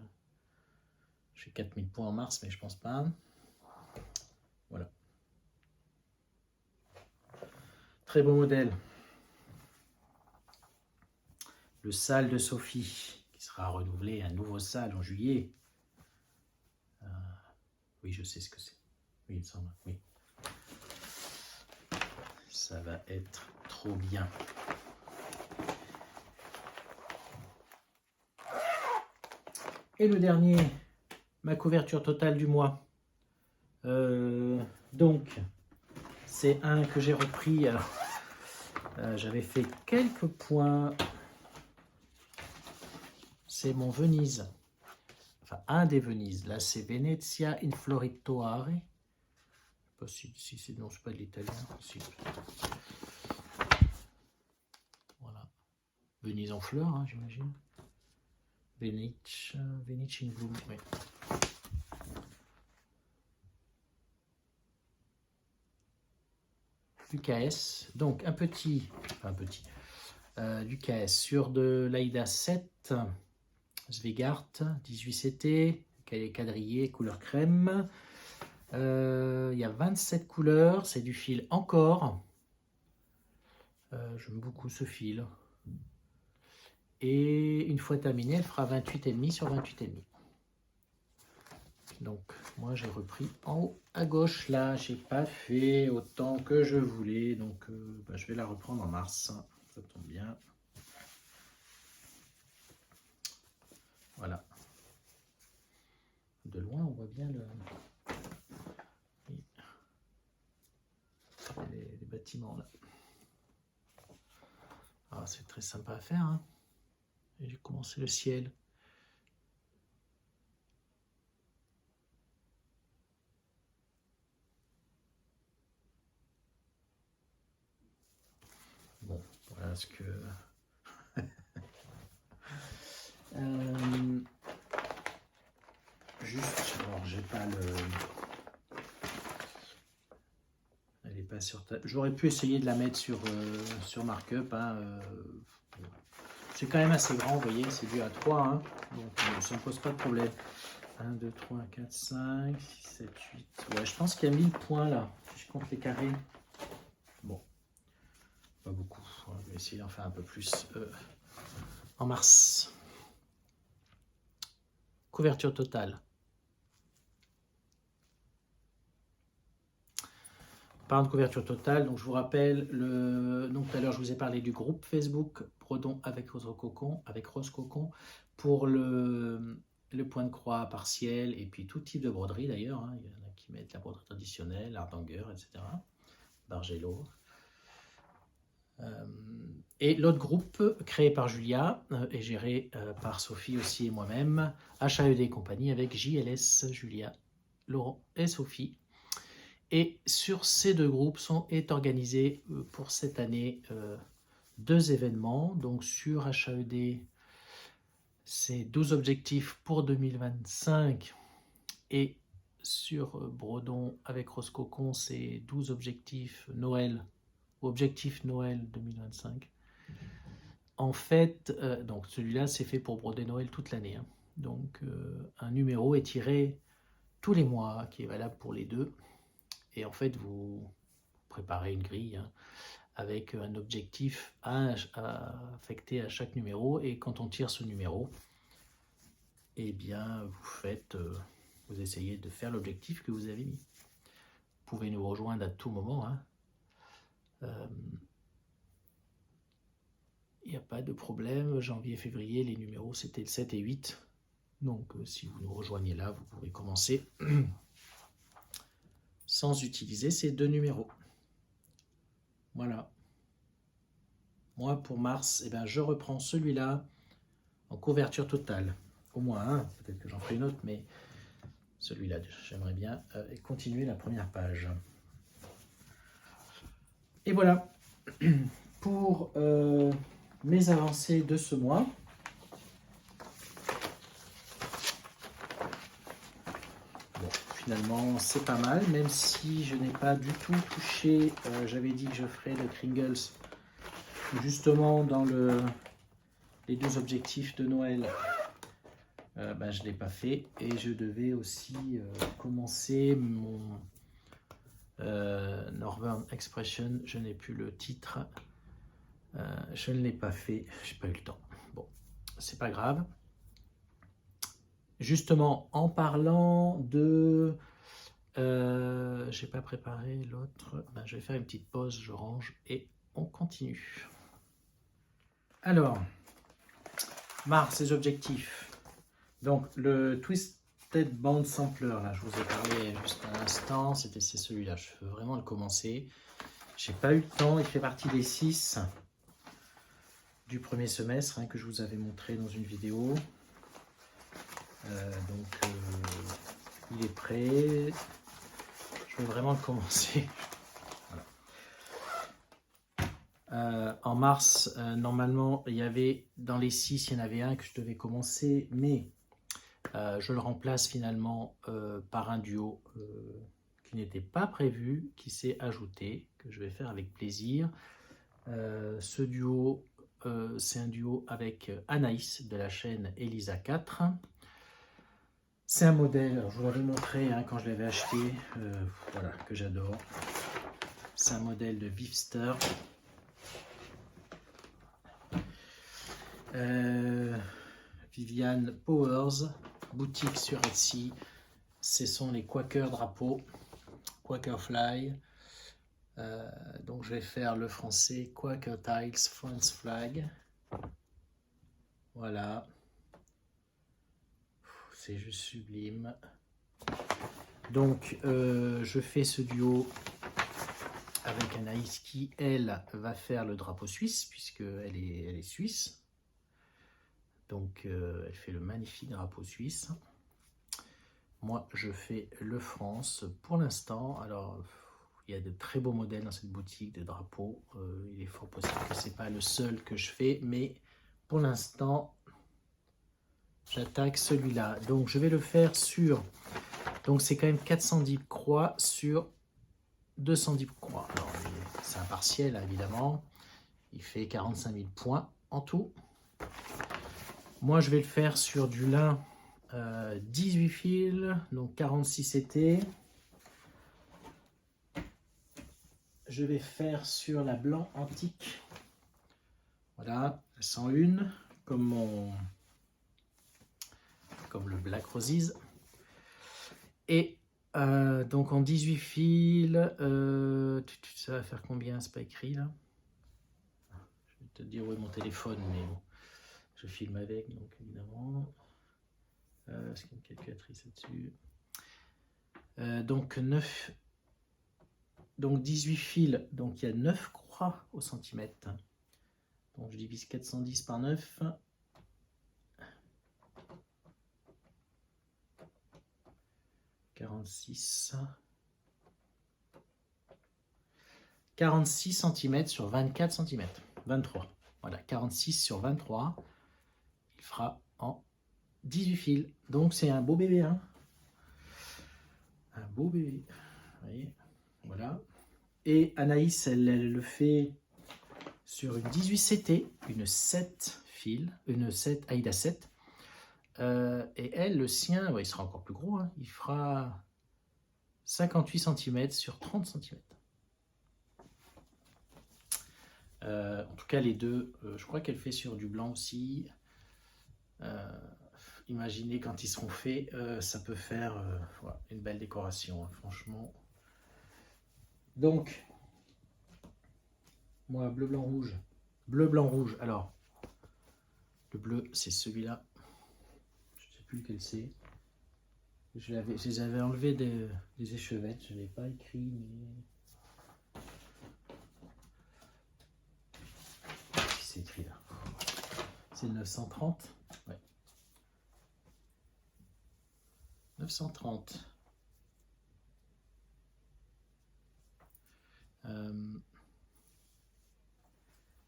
je fais 4000 points en mars, mais je pense pas. Voilà. Très beau modèle. Le salle de Sophie, qui sera renouvelé, un nouveau salle en juillet. Oui, je sais ce que c'est. Oui, il me semble. Oui. Ça va être trop bien. Et le dernier, ma couverture totale du mois. Donc, c'est un que j'ai repris. Alors, j'avais fait quelques points. C'est mon Venise. Enfin, un des Venise. Là, c'est Venezia in Floritoare. Je ne sais pas si c'est... Non, c'est pas de l'italien. Si. Voilà. Venise en fleurs, hein, j'imagine. Venice in bloom. Oui. Du KS. Donc, un petit... Enfin, un petit... du KS sur de l'Aïda 7. Svegart, 18 CT, quadrillé, couleur crème. Il y a 27 couleurs, c'est du fil encore. J'aime beaucoup ce fil. Et une fois terminé, elle fera 28,5 sur 28,5. Donc, moi j'ai repris en haut à gauche. Là, j'ai pas fait autant que je voulais. Donc, je vais la reprendre en mars. Ça tombe bien. Voilà. De loin, on voit bien les bâtiments là. Ah, c'est très sympa à faire. Hein. J'ai commencé le ciel. Bon, voilà ce que... juste, alors j'ai pas le... Elle est pas sur table. J'aurais pu essayer de la mettre sur markup. Hein, c'est quand même assez grand, vous voyez, c'est dû à 3. Hein, donc ça ne pose pas de problème. 1, 2, 3, 4, 5, 6, 7, 8. Ouais, je pense qu'il y a 1000 points là, si je compte les carrés. Bon, pas beaucoup. On va essayer d'en faire un peu plus en mars. Couverture totale. Parlant de couverture totale, donc je vous rappelle, donc tout à l'heure je vous ai parlé du groupe Facebook Bredon avec Rose Cocon, pour le point de croix partiel et puis tout type de broderie d'ailleurs. Hein. Il y en a qui mettent la broderie traditionnelle, Hardanger, etc. Bargello. Et l'autre groupe créé par Julia et géré par Sophie aussi et moi-même, HAED et compagnie avec JLS, Julia, Laurent et Sophie. Et sur ces deux groupes est organisé pour cette année 2 événements. Donc sur HAED, c'est 12 objectifs pour 2025. Et sur Bredon avec Rose Cocon, c'est 12 objectifs Noël, objectif Noël 2025. En fait, donc celui-là, c'est fait pour broder Noël toute l'année. Hein. Donc un numéro est tiré tous les mois, qui est valable pour les deux. Et en fait, vous préparez une grille hein, avec un objectif affecté à chaque numéro. Et quand on tire ce numéro, eh bien, vous essayez de faire l'objectif que vous avez mis. Vous pouvez nous rejoindre à tout moment. Hein. Il n'y a pas de problème. Janvier, février, les numéros, c'était le 7 et 8. Donc, si vous nous rejoignez là, vous pouvez commencer sans utiliser ces 2 numéros. Voilà. Moi, pour mars, eh ben, je reprends celui-là en couverture totale. Au moins un, peut-être que j'en ferai une autre, mais celui-là, j'aimerais bien continuer la première page. Et voilà pour mes avancées de ce mois. Bon, finalement, c'est pas mal, même si je n'ai pas du tout touché. J'avais dit que je ferais le Kringles justement dans les 2 objectifs de Noël. Je ne l'ai pas fait et je devais aussi commencer mon Northern Expression. Je n'ai plus le titre. Je ne l'ai pas fait. Je n'ai pas eu le temps. Bon, c'est pas grave. Justement, en parlant de J'ai pas préparé l'autre. Ben, je vais faire une petite pause, je range et on continue. Alors, Mars, ses objectifs. Donc, le Twisted Band Sampler, là, je vous ai parlé juste un instant, c'est celui-là. Je veux vraiment le commencer. J'ai pas eu le temps, il fait partie des 6 du premier semestre que je vous avais montré dans une vidéo. Il est prêt. Je veux vraiment le commencer. Voilà. En mars, normalement, il y avait dans les 6, il y en avait un que je devais commencer, mais je le remplace finalement par un duo qui n'était pas prévu, qui s'est ajouté, que je vais faire avec plaisir. Ce duo, c'est un duo avec Anaïs de la chaîne Elisa 4. C'est un modèle, je vous l'avais montré quand je l'avais acheté, voilà, que j'adore. C'est un modèle de Beefster. Viviane Powers, boutique sur Etsy. Ce sont les Quaker drapeaux, Quaker Fly. Donc je vais faire le français Quaker Tiles France Flag. Voilà. C'est juste sublime. Donc je fais ce duo avec Anaïs qui, elle, va faire le drapeau suisse, puisqu'elle est suisse. Donc elle fait le magnifique drapeau suisse. Moi, je fais le France pour l'instant. Alors, il y a de très beaux modèles dans cette boutique de drapeaux. Il est fort possible que ce n'est pas le seul que je fais, mais pour l'instant, j'attaque celui-là. Donc, je vais le faire sur... Donc, c'est quand même 410 croix sur 210 croix. Alors, c'est un partiel, évidemment. Il fait 45 000 points en tout. Moi, je vais le faire sur du lin 18 fils, donc 46 été. Je vais faire sur la blanc antique. Voilà, 101, comme le Black Roses. Et donc en 18 fils, ça va faire combien? C'est pas écrit là. Je vais te dire où est mon téléphone, mais bon, je filme avec, donc évidemment. Est-ce qu'il y a une calculatrice là-dessus? Donc 9. Donc 18 fils, donc il y a 9 croix au centimètre. Donc je divise 410 par 9. 46 cm sur 24 cm. 23. Voilà, 46 sur 23. Il fera en 18 fils. Donc c'est un beau bébé. Hein, un beau bébé. Vous voyez, voilà. Et Anaïs, elle le fait sur une 18 CT, une 7 fils, une 7 Aïda 7. Et elle, le sien, ouais, il sera encore plus gros. Hein, il fera 58 cm sur 30 cm. En tout cas, les deux, je crois qu'elle fait sur du blanc aussi. Imaginez quand ils seront faits, ça peut faire voilà, une belle décoration, hein, franchement. Donc, moi, bleu, blanc, rouge. Bleu, blanc, rouge. Alors, le bleu, c'est celui-là. Je ne sais plus lequel c'est. Je les avais enlevés des échevettes. Je ne l'ai pas écrit, mais... C'est écrit là. C'est le 930. Ouais. 930.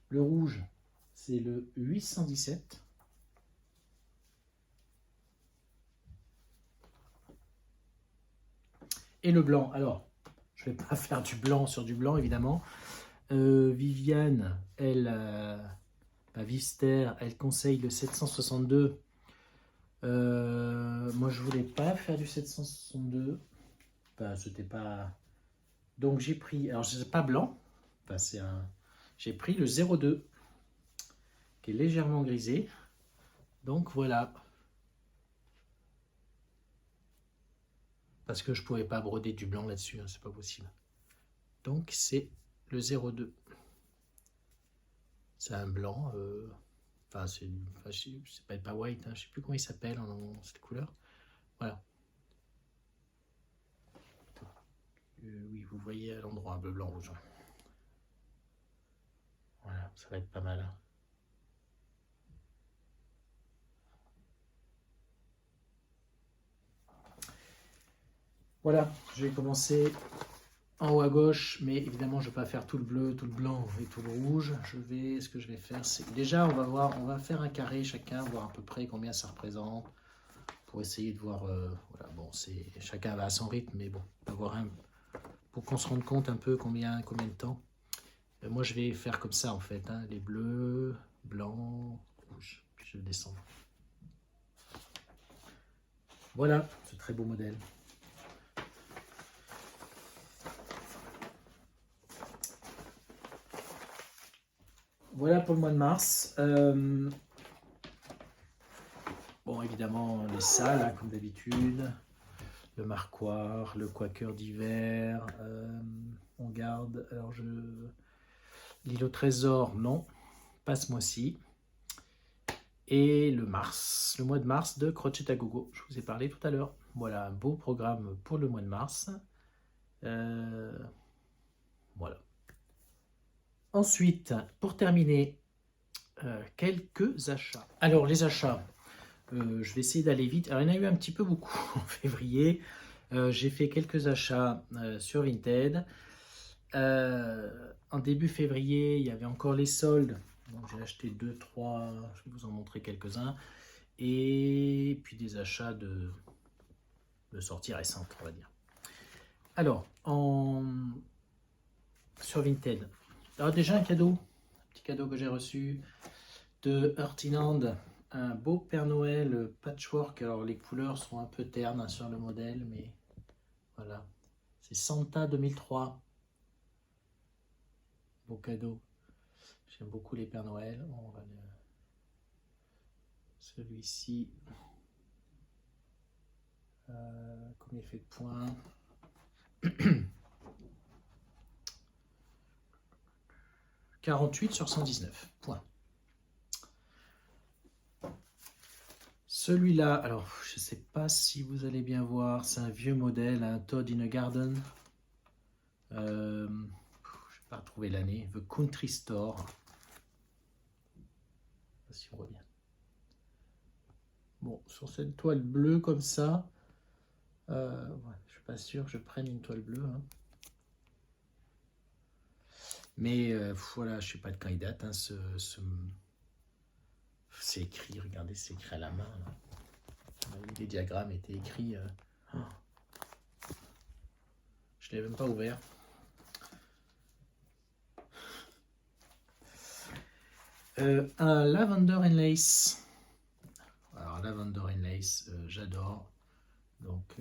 Le rouge, c'est le 817. Et le blanc, alors, je ne vais pas faire du blanc sur du blanc, évidemment. Viviane, elle, Vister, elle conseille le 762. Moi, je voulais pas faire du 762. Enfin, c'était pas... Donc, j'ai pris... Alors, c'est pas blanc. Enfin, c'est un... J'ai pris le 02, qui est légèrement grisé. Donc, voilà. parce que je pouvais pas broder du blanc là-dessus, hein, c'est pas possible. Donc c'est le 02. C'est un blanc, enfin c'est pas white, hein, je sais plus comment il s'appelle en cette couleur. Voilà. Oui, vous voyez à l'endroit un bleu, blanc, rouge. Voilà, ça va être pas mal. Hein. Voilà, je vais commencer en haut à gauche, mais évidemment je ne vais pas faire tout le bleu, tout le blanc et tout le rouge. Ce que je vais faire, c'est déjà on va faire un carré chacun, voir à peu près combien ça représente, pour essayer de voir. Voilà, bon, chacun va à son rythme, mais bon, pour qu'on se rende compte un peu combien de temps. Moi je vais faire comme ça en fait, hein, les bleus, blancs, rouges, puis je descends. Voilà, ce très beau modèle. Voilà pour le mois de mars. Bon, évidemment, les salles, hein, comme d'habitude. Le marquoir, le quaker d'hiver. On garde. Alors, l'île au trésor, non. Pas ce mois-ci. Et le mois de mars de Crochet à Gogo. Je vous ai parlé tout à l'heure. Voilà, un beau programme pour le mois de mars. Voilà. Ensuite, pour terminer, quelques achats. Alors, les achats, je vais essayer d'aller vite. Alors, il y en a eu un petit peu beaucoup en février. J'ai fait quelques achats sur Vinted. En début février, il y avait encore les soldes. Donc, j'ai acheté 2, 3, je vais vous en montrer quelques-uns. Et puis des achats de sorties récentes, on va dire. Alors, sur Vinted. Alors, déjà un cadeau. Un petit cadeau que j'ai reçu de Heartinand, un beau Père Noël patchwork. Alors les couleurs sont un peu ternes hein, sur le modèle, mais voilà. C'est Santa 2003. Beau cadeau. J'aime beaucoup les Pères Noël. Celui-ci. Combien il fait de points? 48 sur 119 points. Celui-là, alors je ne sais pas si vous allez bien voir, c'est un vieux modèle, un Todd in a Garden. Je ne vais pas retrouver l'année. The Country Store. Je ne sais pas si on voit bien. Bon, sur cette toile bleue comme ça, ouais, je suis pas sûr que je prenne une toile bleue. Hein. Mais voilà, je ne sais pas de quand il date. Hein, c'est écrit, regardez, c'est écrit à la main. Là. Les diagrammes étaient écrits. Je ne l'ai même pas ouvert. Un Lavender and Lace. Alors, Lavender and Lace, j'adore. Donc,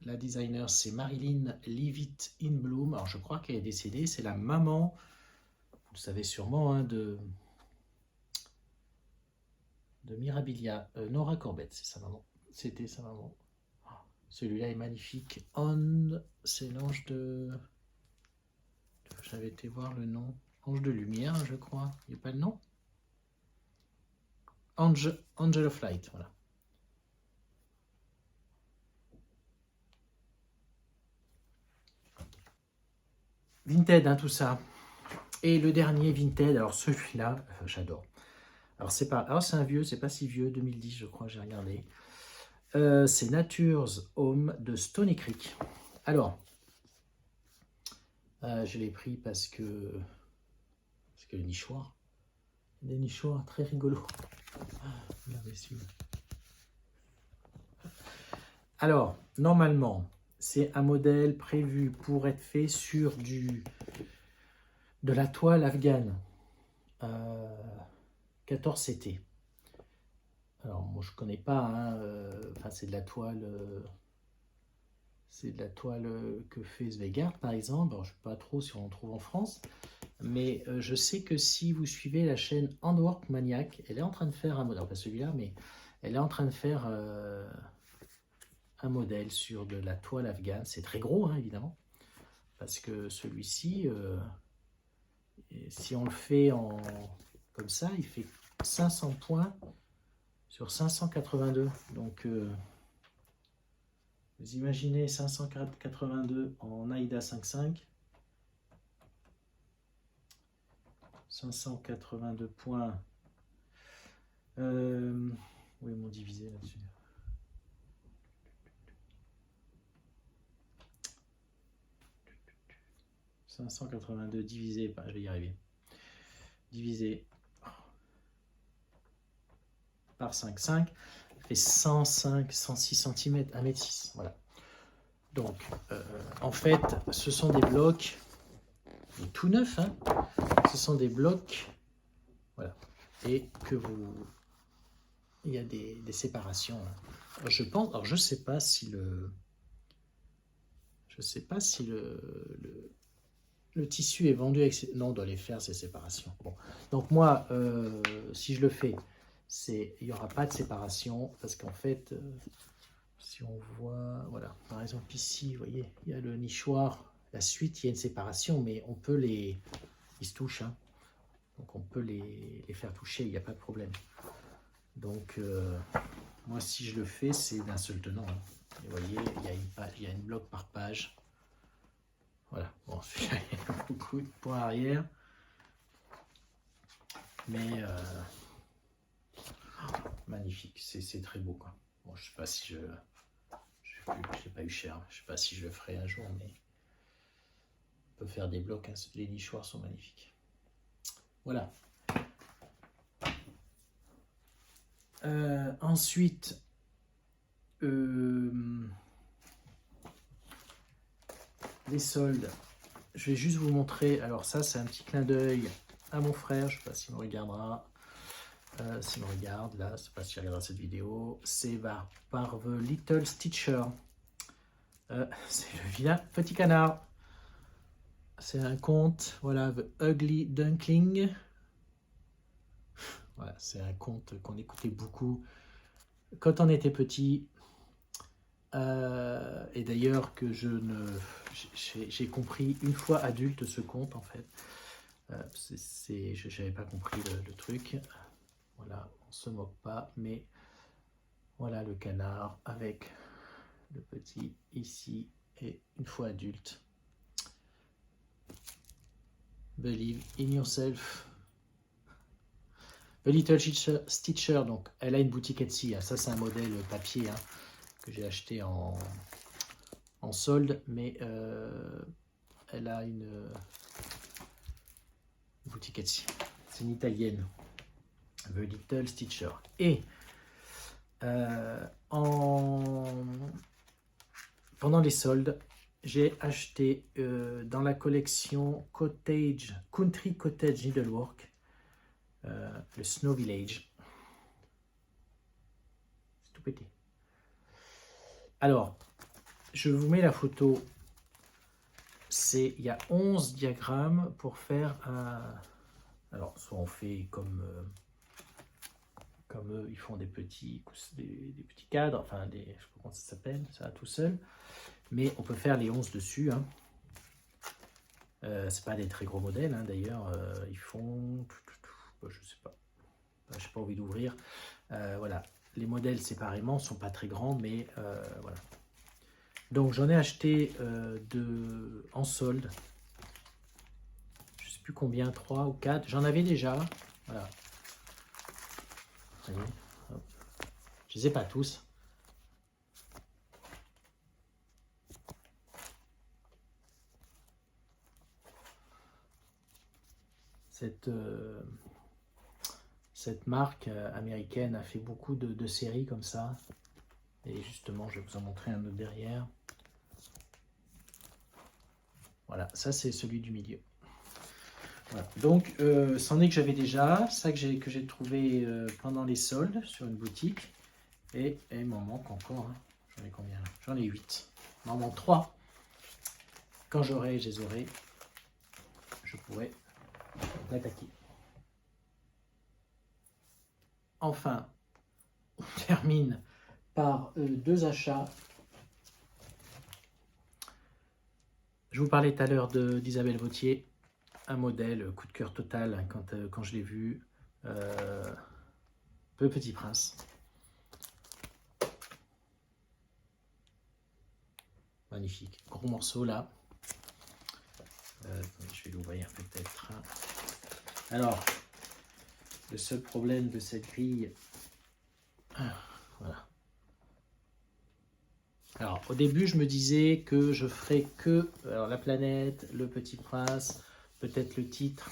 la designer, c'est Marilyn Leavitt in Bloom. Alors, je crois qu'elle est décédée. C'est la maman, vous le savez sûrement, hein, de Mirabilia. Nora Corbett, c'est sa maman. C'était sa maman. Celui-là est magnifique. C'est l'ange de... J'avais été voir le nom. Ange de lumière, je crois. Il n'y a pas le nom? Angel of Light, voilà. Vinted, hein, tout ça. Et le dernier Vinted, alors celui-là, j'adore. Alors c'est un vieux, c'est pas si vieux, 2010 je crois, j'ai regardé. C'est Nature's Home de Stony Creek. Alors, je l'ai pris parce que le nichoir, des nichoirs très rigolos. Regardez celui-là. Alors, normalement, c'est un modèle prévu pour être fait sur de la toile afghane 14 CT. Alors, moi, je connais pas. Hein, c'est de la toile. C'est de la toile que fait Zweigart, par exemple. Alors, je ne sais pas trop si on en trouve en France. Mais je sais que si vous suivez la chaîne Handwork Maniac, elle est en train de faire un modèle. Pas celui-là, mais elle est en train de faire un modèle sur de la toile afghane. C'est très gros, hein, évidemment, parce que celui-ci, si on le fait comme ça, il fait 500 points sur 582. Donc, vous imaginez 582 en AIDA 5.5. 582 points. Où est mon divisé là-dessus? « 582 divisé par, je vais y arriver, divisé par 5,5, ça fait 105, 106 cm, 1,6 m. Voilà. Donc, en fait, ce sont des blocs tout neufs, hein. Ce sont des blocs, voilà, et que vous, il y a des séparations. Je pense, alors je sais pas si le tissu est vendu avec non, on doit les faire ces séparations. Bon, donc moi, si je le fais, il n'y aura pas de séparation parce qu'en fait, si on voit, voilà, par exemple ici, vous voyez, il y a le nichoir, la suite, il y a une séparation, mais on peut ils se touchent, hein. Donc on peut les faire toucher, il n'y a pas de problème. Donc moi, si je le fais, c'est d'un seul tenant, hein. Et vous voyez, il y a une bloc par page. Voilà, bon, il y a beaucoup de points arrière, mais magnifique, c'est très beau, quoi. Bon, je sais pas si j'ai pas eu cher, je sais pas si je le ferai un jour, mais on peut faire des blocs, hein. Les nichoirs sont magnifiques. Voilà. Ensuite, les soldes. Je vais juste vous montrer. Alors ça, c'est un petit clin d'œil à mon frère. Je ne sais pas s'il me regardera. S'il me regarde, là, je ne sais pas s'il regardera cette vidéo. C'est par The Little Stitcher. C'est le vilain petit canard. C'est un conte. Voilà, The Ugly Duckling. Voilà, c'est un conte qu'on écoutait beaucoup quand on était petit. Et d'ailleurs que j'ai compris une fois adulte ce conte, en fait. Je n'avais pas compris le truc. Voilà, on se moque pas, mais voilà le canard avec le petit ici et une fois adulte. Believe in yourself. The Little Stitcher, donc elle a une boutique Etsy, hein. Ça c'est un modèle papier, hein, que j'ai acheté en solde, mais elle a une boutique Etsy. C'est une italienne. The Little Stitcher. Et pendant les soldes, j'ai acheté dans la collection Country Cottage Needlework, le Snow Village. C'est tout petit. Alors, je vous mets la photo. Il y a 11 diagrammes pour faire un... Alors, soit on fait comme eux, ils font des petits cadres, enfin, je ne sais pas comment ça s'appelle, ça tout seul. Mais on peut faire les 11 dessus, hein. C'est pas des très gros modèles, hein, d'ailleurs. Ils font... Je sais pas. Je n'ai pas envie d'ouvrir. Voilà. Les modèles séparément ne sont pas très grands, mais voilà. Donc j'en ai acheté en solde. Je ne sais plus combien, 3 ou 4. J'en avais déjà. Voilà. Vous voyez, hop. Je ne les ai pas tous. Cette marque américaine a fait beaucoup de séries comme ça. Et justement, je vais vous en montrer un autre derrière. Voilà, ça c'est celui du milieu. Voilà. Donc, c'en est que j'avais déjà, ça que j'ai trouvé pendant les soldes sur une boutique. Et il m'en manque encore, hein. J'en ai combien là? J'en ai 8. Il m'en manque 3. Quand je les aurai, je pourrai l'attaquer. Enfin, on termine par 2 achats Je vous parlais tout à l'heure d'Isabelle Vauthier, un modèle coup de cœur total hein, quand je l'ai vu. Le Petit Prince. Magnifique. Gros morceau là. Je vais l'ouvrir peut-être. Alors, le seul problème de cette grille. Voilà. Alors, au début, je me disais que je ferais que la planète, le Petit Prince, peut-être le titre.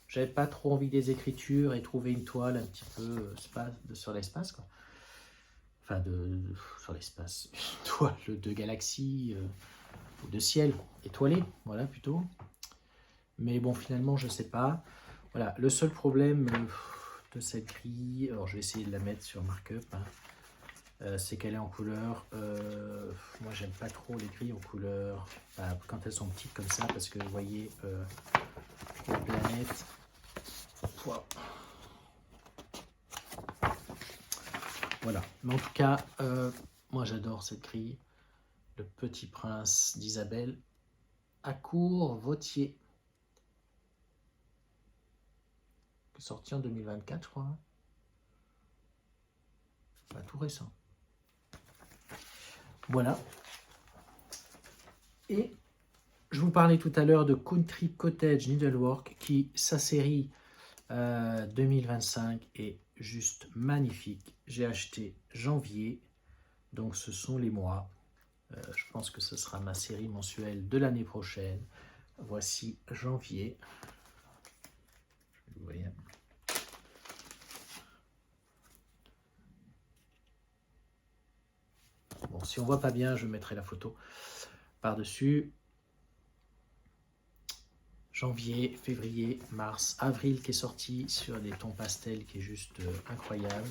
J'avais pas trop envie des écritures et trouver une toile un petit peu sur l'espace, quoi. Enfin, sur l'espace, une toile de galaxie, de ciel étoilé, voilà, plutôt. Mais bon, finalement, je sais pas. Voilà, le seul problème de cette grille, alors je vais essayer de la mettre sur markup, hein, c'est qu'elle est en couleur. Moi, j'aime pas trop les grilles en couleur quand elles sont petites comme ça, parce que vous voyez, la planète. Wow. Voilà, mais en tout cas, moi j'adore cette grille. Le Petit Prince d'Isabelle Vauthier. Sorti en 2024, je crois. Hein. Pas tout récent. Voilà. Et je vous parlais tout à l'heure de Country Cottage Needlework, qui, sa série 2025 est juste magnifique. J'ai acheté janvier, donc ce sont les mois. Je pense que ce sera ma série mensuelle de l'année prochaine. Voici janvier. Vous voyez. Bon, si on voit pas bien, je mettrai la photo par-dessus. Janvier, février, mars, avril qui est sorti sur des tons pastels qui est juste incroyable.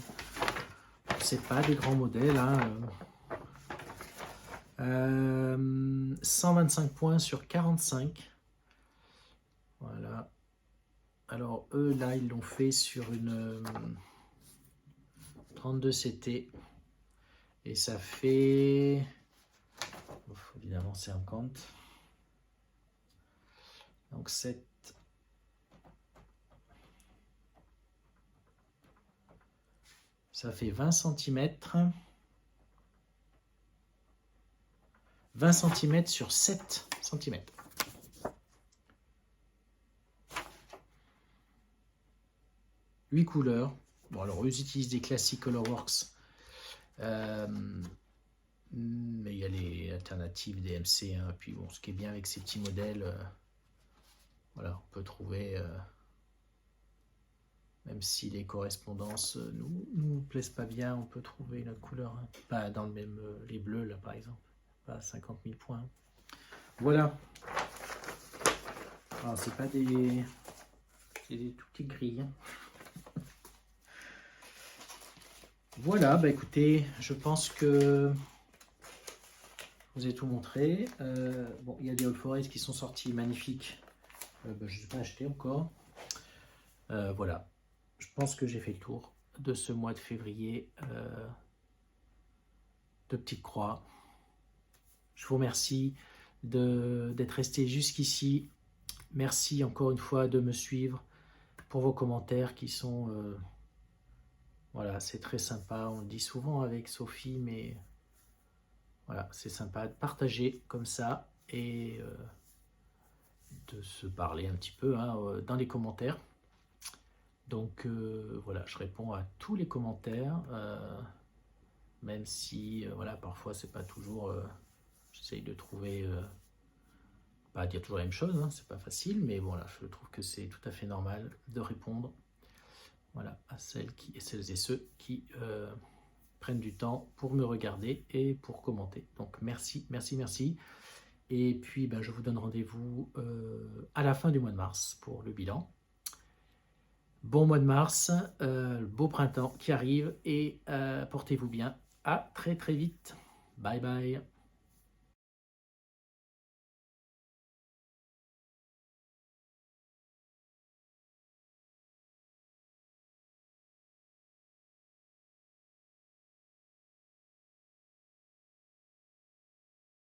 C'est pas des grands modèles. Hein. 125 points sur 45. Voilà. Alors eux là ils l'ont fait sur une 32 CT et ça fait évidemment 50. Donc 7. Ça fait 20 cm. 20 cm sur 7 cm. Huit couleurs. Bon, alors, eux utilisent des classiques Colorworks. Mais il y a les alternatives des MC. Hein. Puis, bon, ce qui est bien avec ces petits modèles, voilà, on peut trouver, même si les correspondances nous plaisent pas bien, on peut trouver une autre couleur. Hein. Pas dans le même, les bleus, là, par exemple. Pas 50 000 points. Voilà. Alors, c'est pas des... C'est des tout petits grilles. Hein. Voilà, bah écoutez, je pense que je vous ai tout montré. Bon, il y a des All Forest qui sont sortis magnifiques. Bah, je ne les ai pas achetés encore. Voilà, je pense que j'ai fait le tour de ce mois de février de Petite Croix. Je vous remercie d'être resté jusqu'ici. Merci encore une fois de me suivre pour vos commentaires qui sont... voilà, c'est très sympa. On le dit souvent avec Sophie, mais voilà, c'est sympa de partager comme ça et de se parler un petit peu hein, dans les commentaires. Donc voilà, je réponds à tous les commentaires, même si voilà, parfois c'est pas toujours. J'essaye de trouver. Pas dire toujours la même chose, hein, c'est pas facile, mais voilà, je trouve que c'est tout à fait normal de répondre. Voilà, à celles et ceux qui prennent du temps pour me regarder et pour commenter. Donc merci, merci, merci. Et puis ben, je vous donne rendez-vous à la fin du mois de mars pour le bilan. Bon mois de mars, beau printemps qui arrive et portez-vous bien. À très très vite. Bye bye.